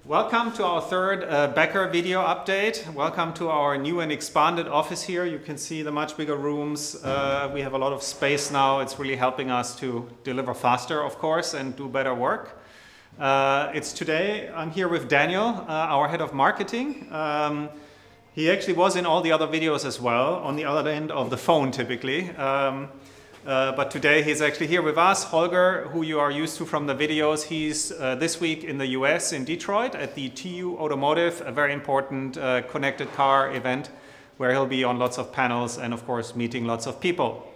Welcome to our third Becker video update. Welcome to our new and expanded office here. You can see the much bigger rooms. We have a lot of space now. It's really helping us to deliver faster, of course, and do better work. It's today, I'm here with Daniel, our head of marketing. He actually was in all the other videos as well, on the other end of the phone typically. But today he's actually here with us. Holger, who you are used to from the videos, he's this week in the US in Detroit at the TU Automotive, a very important connected car event where he'll be on lots of panels and of course meeting lots of people.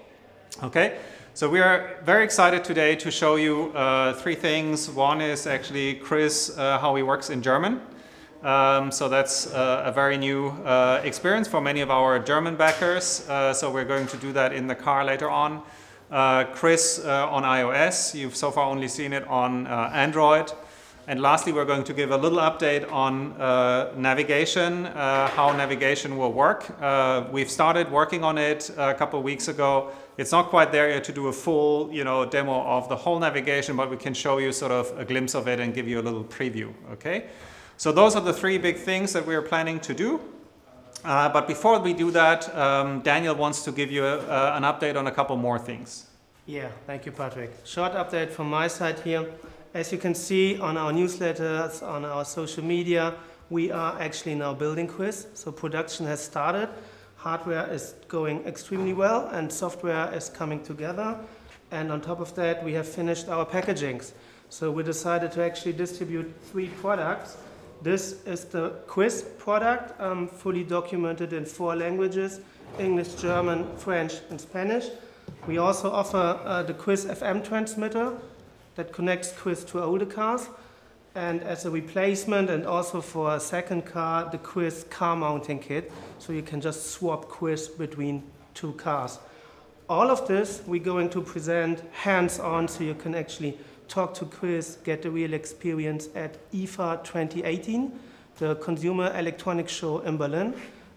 Okay, so we are very excited today to show you three things. One is actually Chris, how he works in German. So that's a very new experience for many of our German backers. So we're going to do that in the car later on. Chris on iOS, you've so far only seen it on Android. And lastly, we're going to give a little update on navigation, how navigation will work. We've started working on it a couple of weeks ago. It's not quite there yet to do a full, demo of the whole navigation, but we can show you sort of a glimpse of it and give you a little preview, okay? So those are the three big things that we're planning to do. But before we do that, Daniel wants to give you an update on a couple more things. Yeah, thank you, Patrick. Short update from my side here. As you can see on our newsletters, on our social media, we are actually now building Quiz. So production has started. Hardware is going extremely well and software is coming together. And on top of that, we have finished our packagings. So we decided to actually distribute 3 products. This is the Quiz product, fully documented in 4 languages, English, German, French, and Spanish. We also offer the Quiz FM transmitter that connects Quiz to older cars. And as a replacement and also for a second car, the Quiz car mounting kit, so you can just swap Quiz between 2 cars. All of this we're going to present hands-on, so you can actually talk to Quiz, get the real experience at IFA 2018, the Consumer Electronics Show in Berlin.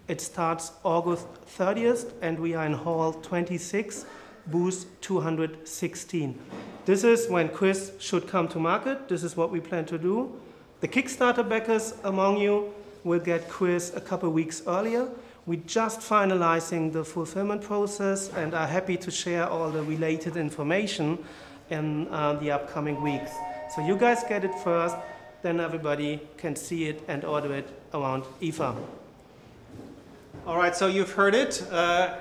It starts August 30th and we are in Hall 26, booth 216. This is when Quiz should come to market. This is what we plan to do. The Kickstarter backers among you will get Quiz a couple weeks earlier. We're just finalizing the fulfillment process and are happy to share all the related information in the upcoming weeks. So you guys get it first, then everybody can see it and order it around IFA. All right, so you've heard it.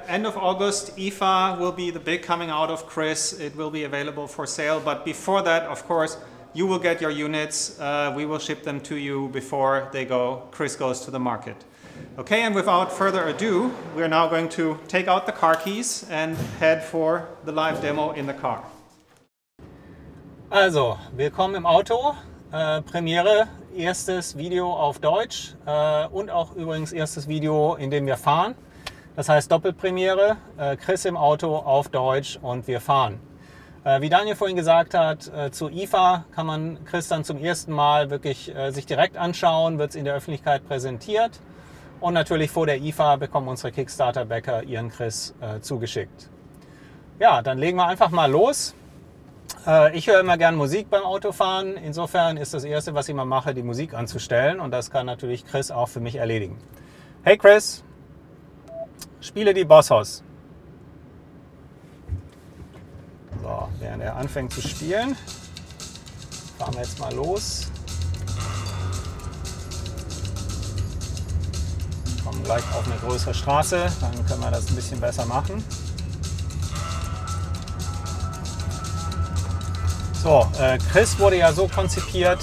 End of August, IFA will be the big coming out of Chris. It will be available for sale, but before that, of course, you will get your units. We will ship them to you before Chris goes to the market. Okay, and without further ado, we're now going to take out the car keys and head for the live demo in the car. Also, willkommen im Auto, Premiere, erstes Video auf Deutsch und auch übrigens erstes Video, in dem wir fahren. Das heißt Doppelpremiere, Chris im Auto auf Deutsch und wir fahren. Wie Daniel vorhin gesagt hat, zu IFA kann man Chris dann zum ersten Mal wirklich sich direkt anschauen, wird es in der Öffentlichkeit präsentiert und natürlich vor der IFA bekommen unsere Kickstarter-Backer ihren Chris zugeschickt. Ja, dann legen wir einfach mal los. Ich höre immer gern Musik beim Autofahren, insofern ist das Erste, was ich mal mache, die Musik anzustellen und das kann natürlich Chris auch für mich erledigen. Hey Chris, spiele die Boss-Hoss. So, während er anfängt zu spielen, fahren wir jetzt mal los. Kommen gleich auf eine größere Straße, dann können wir das ein bisschen besser machen. So, Chris wurde ja so konzipiert,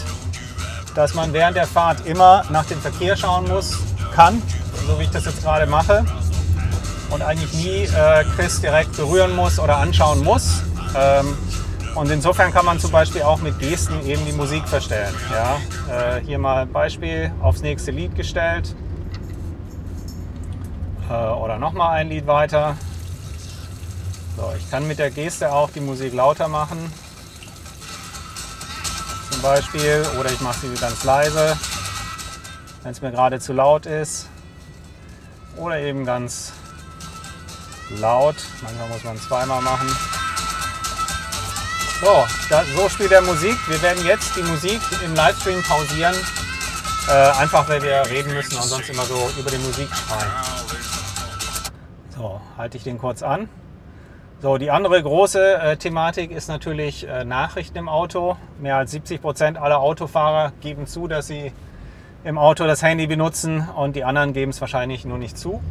dass man während der Fahrt immer nach dem Verkehr schauen kann, so wie ich das jetzt gerade mache, und eigentlich nie Chris direkt berühren muss oder anschauen muss. Und insofern kann man zum Beispiel auch mit Gesten eben die Musik verstellen. Ja? Hier mal ein Beispiel, aufs nächste Lied gestellt oder nochmal ein Lied weiter. So, ich kann mit der Geste auch die Musik lauter machen. Zum Beispiel, oder ich mache sie ganz leise, wenn es mir gerade zu laut ist, oder eben ganz laut, manchmal muss man zweimal machen. So, so spielt er Musik. Wir werden jetzt die Musik im Livestream pausieren Einfach, weil wir reden müssen und sonst immer so über die Musik schreien. So, halte ich den kurz an. So, die andere große Thematik ist natürlich Nachrichten im Auto. Mehr als 70% aller Autofahrer geben zu, dass sie im Auto das Handy benutzen und die anderen geben es wahrscheinlich nur nicht zu.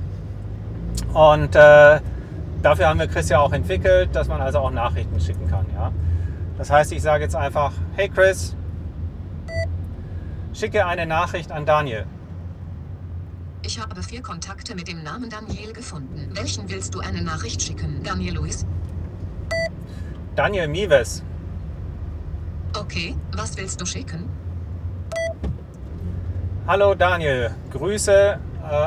Und dafür haben wir Chris ja auch entwickelt, dass man also auch Nachrichten schicken kann. Ja? Das heißt, ich sage jetzt einfach, hey Chris, schicke eine Nachricht an Daniel. Ich habe 4 Kontakte mit dem Namen Daniel gefunden. Welchen willst du eine Nachricht schicken? Daniel Luis? Daniel Mives. Okay, was willst du schicken? Hallo Daniel, Grüße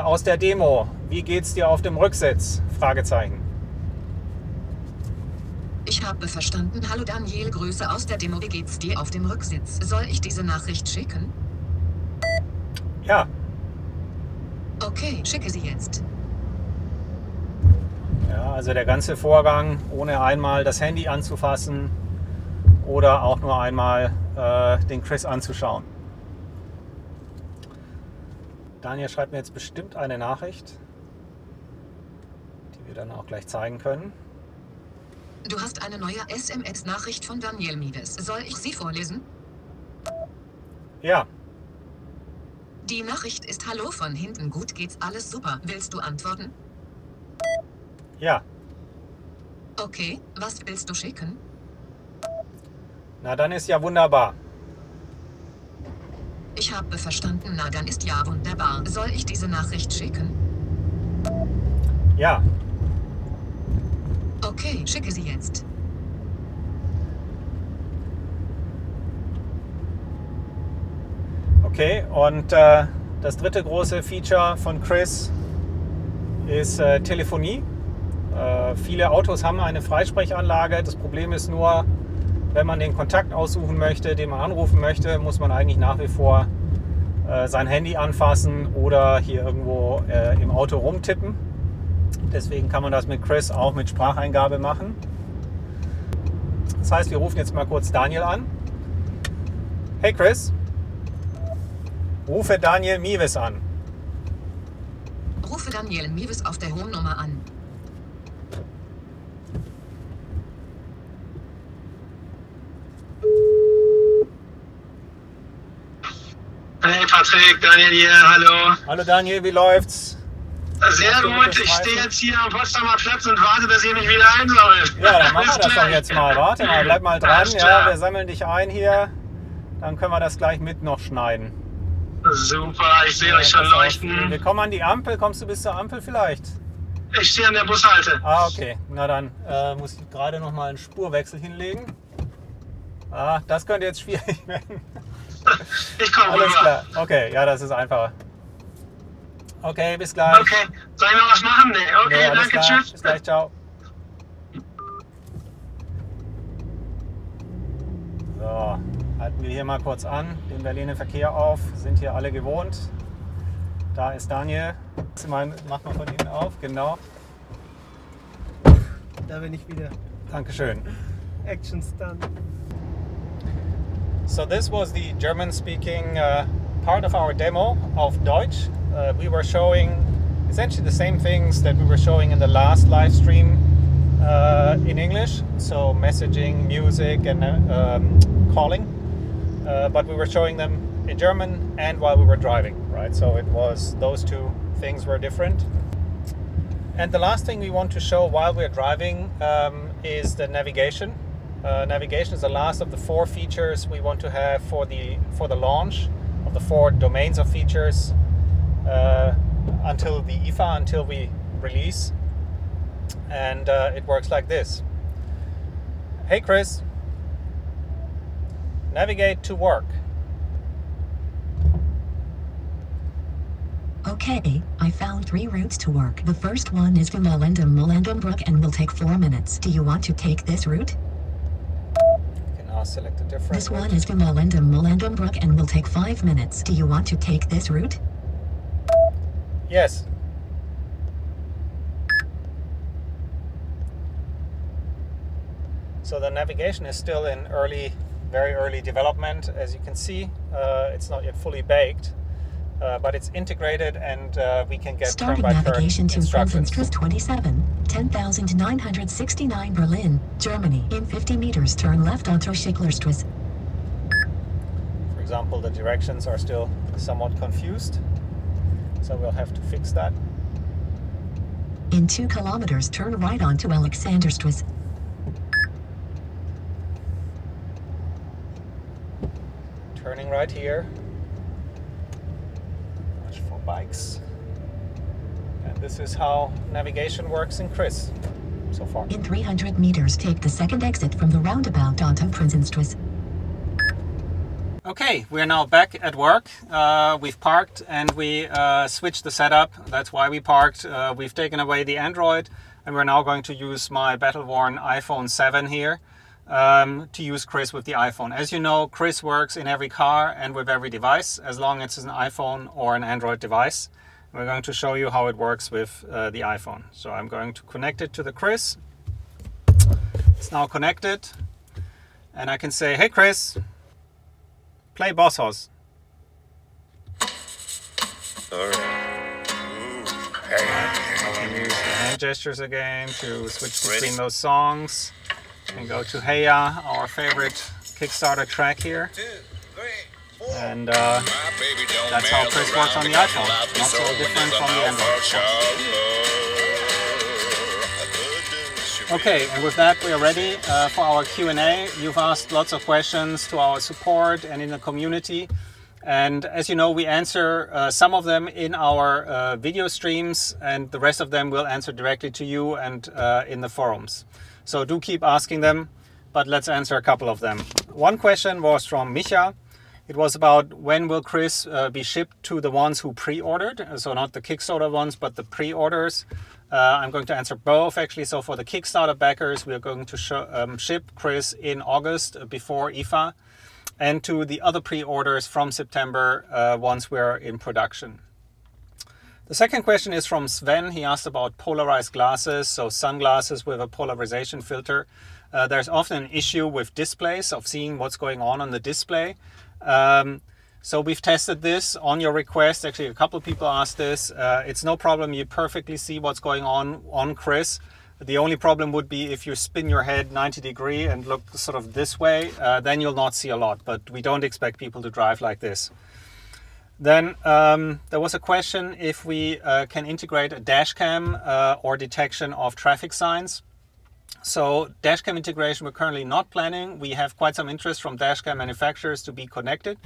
aus der Demo. Wie geht's dir auf dem Rücksitz? Fragezeichen. Ich habe verstanden. Hallo Daniel, Grüße aus der Demo. Wie geht's dir auf dem Rücksitz? Soll ich diese Nachricht schicken? Ja. Okay, schicke sie jetzt. Ja, also der ganze Vorgang, ohne einmal das Handy anzufassen oder auch nur einmal den Chris anzuschauen. Daniel schreibt mir jetzt bestimmt eine Nachricht, die wir dann auch gleich zeigen können. Du hast eine neue SMS-Nachricht von Daniel Mives. Soll ich sie vorlesen? Ja. Die Nachricht ist: Hallo von hinten, gut geht's, alles super. Willst du antworten? Ja. Okay, was willst du schicken? Na, dann ist ja wunderbar. Ich habe verstanden. Na, dann ist ja wunderbar. Soll ich diese Nachricht schicken? Ja. Okay, schicke sie jetzt. Okay, und das dritte große Feature von Chris ist Telefonie. Viele Autos haben eine Freisprechanlage. Das Problem ist nur, wenn man den Kontakt aussuchen möchte, den man anrufen möchte, muss man eigentlich nach wie vor sein Handy anfassen oder hier irgendwo im Auto rumtippen. Deswegen kann man das mit Chris auch mit Spracheingabe machen. Das heißt, wir rufen jetzt mal kurz Daniel an. Hey Chris, rufe Daniel Mives an. Rufe Daniel Mives auf der Home-Nummer an. Hey Patrick, Daniel hier, hallo. Hallo Daniel, wie läuft's? Sehr gut, ich stehe jetzt hier am Potsdamer Platz und warte, dass ihr mich wieder einsammelt. Ja, dann machen Bis wir das doch gleich. jetzt mal. Warte mal, bleib mal dran. Alles Ja, klar. wir sammeln dich ein hier. Dann können wir das gleich mit noch schneiden. Super, ich sehe euch schon Pass auf, leuchten. wir kommen an die Ampel. Kommst du bis zur Ampel vielleicht? Ich stehe an der Bushalte. Ah, okay. Na dann muss ich gerade noch mal einen Spurwechsel hinlegen. Ah, das könnte jetzt schwierig werden. Ich komme Alles rüber. klar. Okay, ja, das ist einfacher. Okay, bis gleich. Okay, soll ich noch was machen? Nee, okay, Nee, alles danke, klar. tschüss. Bis gleich, ciao. So, halten wir hier mal kurz an, den Berliner Verkehr auf. Sind hier alle gewohnt. Da ist Daniel. Mach mal von Ihnen auf, genau. Da bin ich wieder. Dankeschön. Action Stunt. So this was the German-speaking part of our demo of Deutsch. We were showing essentially the same things that we were showing in the last live stream in English. So messaging, music, and calling. But we were showing them in German and while we were driving, right? So it was those two things were different. And the last thing we want to show while we're driving is the navigation. Navigation is the last of the 4 features we want to have for the launch of the 4 domains of features until the IFA, until we release. And it works like this. Hey Chris, navigate to work. Okay, I found 3 routes to work. The first one is to Mollendum-Brook and will take 4 minutes. Do you want to take this route? You can now select a different This one route. is to Mollendum-Brook and will take 5 minutes. Do you want to take this route? Yes. So the navigation is still in very early development. As you can see, it's not yet fully baked. but it's integrated, and we can get Starting turn-by-turn navigation to instructions. Prinzenstrasse 27, 10,969 Berlin, Germany. In 50 meters, turn left onto Schicklerstrasse. For example, the directions are still somewhat confused, so we'll have to fix that. In 2 kilometers, turn right onto Alexanderstrasse. Turning right here. Watch for bikes. And this is how navigation works in Chris so far. In 300 meters, take the second exit from the roundabout onto Prinzenstrasse. Okay, we're now back at work. We've parked and we switched the setup. That's why we parked. We've taken away the Android, and we're now going to use my battle-worn iPhone 7 here to use Chris with the iPhone. As you know, Chris works in every car and with every device, as long as it's an iPhone or an Android device. We're going to show you how it works with the iPhone. So I'm going to connect it to the Chris. It's now connected, and I can say, "Hey Chris, play Boss Hoss." I can use the hand gestures again to switch between those songs. And go to Heya, our favorite Kickstarter track here. And that's how Chris works on the iPhone. Not so different from the Android. Okay, and with that we are ready for our Q&A. You've asked lots of questions to our support and in the community. And as you know, we answer some of them in our video streams, and the rest of them we'll answer directly to you and in the forums. So do keep asking them, but let's answer a couple of them. One question was from Micha. It was about when will Chris be shipped to the ones who pre-ordered, so not the Kickstarter ones, but the pre-orders. I'm going to answer both actually. So for the Kickstarter backers, we are going to ship Chris in August before IFA, and to the other pre-orders from September once we're in production. The second question is from Sven. He asked about polarized glasses, so sunglasses with a polarization filter. There's often an issue with displays of seeing what's going on the display. So we've tested this on your request. Actually, a couple of people asked this. It's no problem. You perfectly see what's going on Chris. The only problem would be if you spin your head 90 degrees and look sort of this way, then you'll not see a lot. But we don't expect people to drive like this. Then there was a question if we can integrate a dash cam or detection of traffic signs. So dash cam integration we're currently not planning. We have quite some interest from dash cam manufacturers to be connected,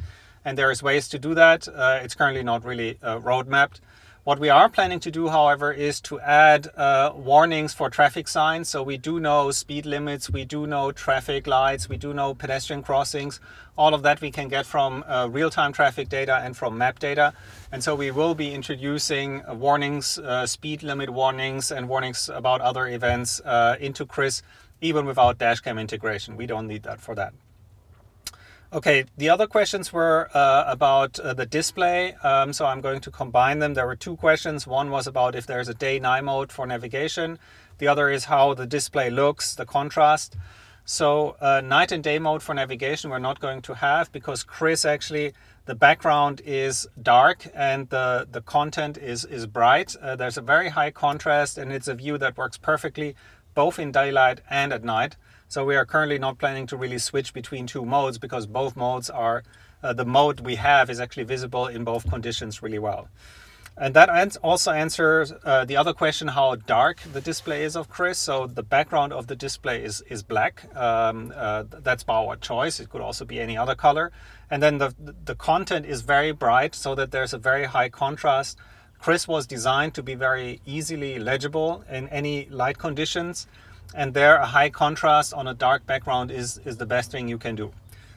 and there is ways to do that. It's currently not really roadmapped. What we are planning to do, however, is to add warnings for traffic signs. So we do know speed limits, we do know traffic lights, we do know pedestrian crossings. All of that we can get from real-time traffic data and from map data. And so we will be introducing warnings, speed limit warnings, and warnings about other events into Chris, even without dashcam integration. We don't need that for that. Okay, the other questions were about the display, so I'm going to combine them. There were two questions. One was about if there's a day-night mode for navigation. The other is how the display looks, the contrast. So night and day mode for navigation we're not going to have, because Chris actually, the background is dark and the content is bright. There's a very high contrast, and it's a view that works perfectly both in daylight and at night. So we are currently not planning to really switch between two modes, because both modes are, the mode we have is actually visible in both conditions really well. And that also answers the other question, how dark the display is of Chris. So the background of the display is black. That's by our choice. It could also be any other color. And then the content is very bright, so that there's a very high contrast. Chris was designed to be very easily legible in any light conditions. And there, a high contrast on a dark background is the best thing you can do.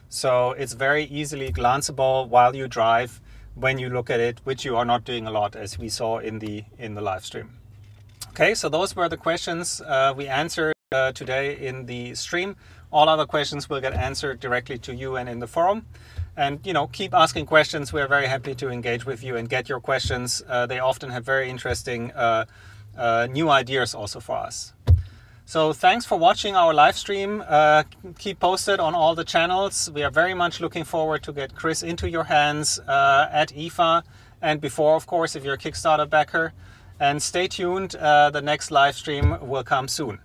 So it's very easily glanceable while you drive when you look at it, which you are not doing a lot, as we saw in the live stream. Okay, so those were the questions we answered today in the stream. All other questions will get answered directly to you and in the forum. And keep asking questions. We're very happy to engage with you and get your questions. They often have very interesting new ideas also for us. So thanks for watching our live stream. Keep posted on all the channels. We are very much looking forward to get Chris into your hands at IFA and before, of course, if you're a Kickstarter backer. And stay tuned, the next live stream will come soon.